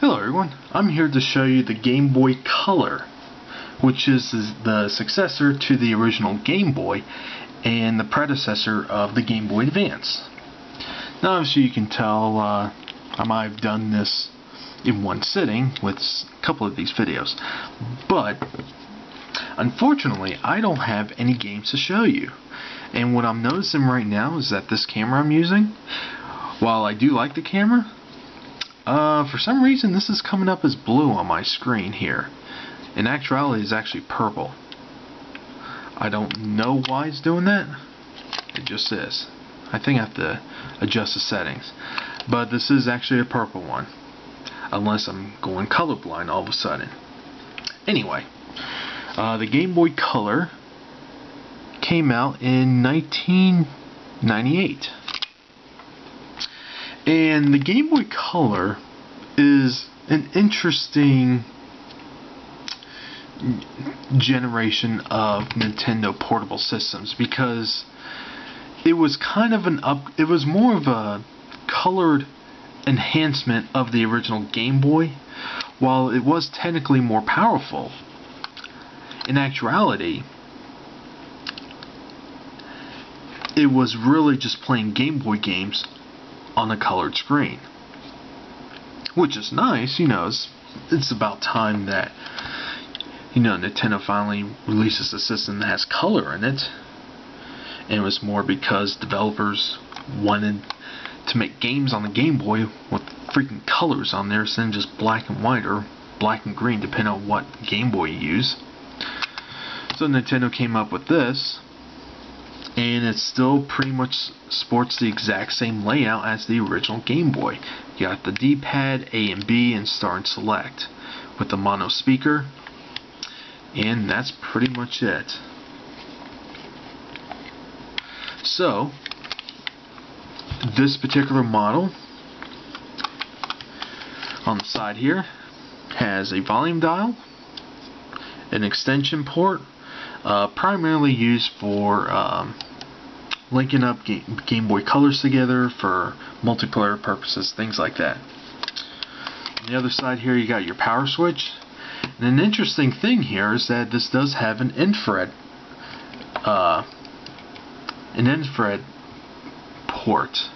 Hello everyone, I'm here to show you the Game Boy Color, which is the successor to the original Game Boy and the predecessor of the Game Boy Advance. Now obviously you can tell I might have done this in one sitting with a couple of these videos, but unfortunately I don't have any games to show you. And what I'm noticing right now is that this camera I'm using, while I do like the camera, for some reason this is coming up as blue on my screen here. In actuality it's actually purple. I don't know why it's doing that. It just is. I think I have to adjust the settings. But this is actually a purple one. Unless I'm going colorblind all of a sudden. Anyway, the Game Boy Color came out in 1998. And the Game Boy Color is an interesting generation of Nintendo portable systems because it was kind of it was more of a colored enhancement of the original Game Boy. While it was technically more powerful, in actuality it was really just playing Game Boy games on a colored screen, which is nice. You know, it's about time that, you know, Nintendo finally releases a system that has color in it. And it was more because developers wanted to make games on the Game Boy with freaking colors on there instead of just black and white or black and green, depending on what Game Boy you use. So Nintendo came up with this, and it still pretty much sports the exact same layout as the original Game Boy. You got the D-pad, A and B, and Start and Select with the mono speaker, and that's pretty much it. So this particular model on the side here has a volume dial, an extension port, primarily used for linking up Game Boy Colors together for multiplayer purposes, things like that. On the other side here you got your power switch. And an interesting thing here is that this does have an infrared port.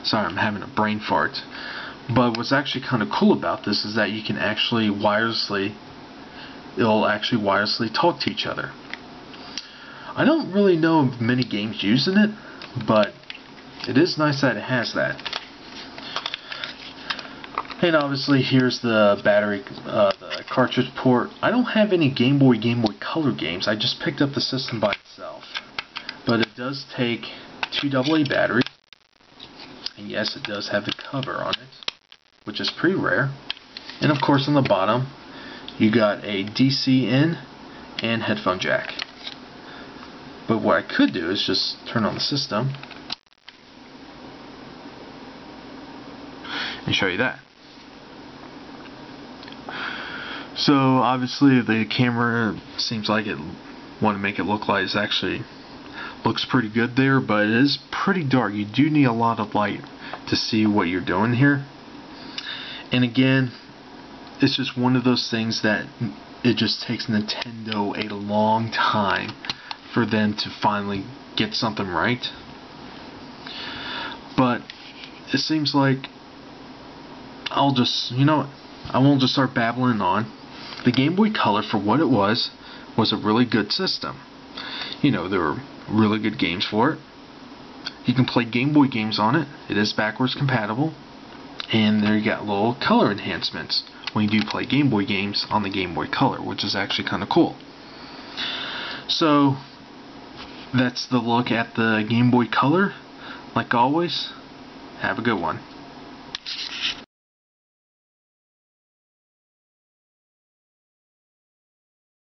Sorry, I'm having a brain fart. But what's actually kind of cool about this is that you can actually it'll actually wirelessly talk to each other. I don't really know of many games using it, but it is nice that it has that. And obviously here's the battery, the cartridge port. I don't have any Game Boy Color games. I just picked up the system by itself. But it does take 2 AA batteries. And yes, it does have the cover on it, which is pretty rare. And of course on the bottom you got a DC in and headphone jack. But what I could do is just turn on the system and show you that. So obviously the camera seems like it want to make it look like it actually looks pretty good there, but it is pretty dark. You do need a lot of light to see what you're doing here. And again, it's just one of those things that it just takes Nintendo a long time for them to finally get something right. But it seems like I'll just, you know, I won't just start babbling on. The Game Boy Color, for what it was a really good system. You know, there were really good games for it. You can play Game Boy games on it. It is backwards compatible. And there you got little color enhancements when you do play Game Boy games on the Game Boy Color, which is actually kind of cool. So that's the look at the Game Boy Color. Like always, have a good one.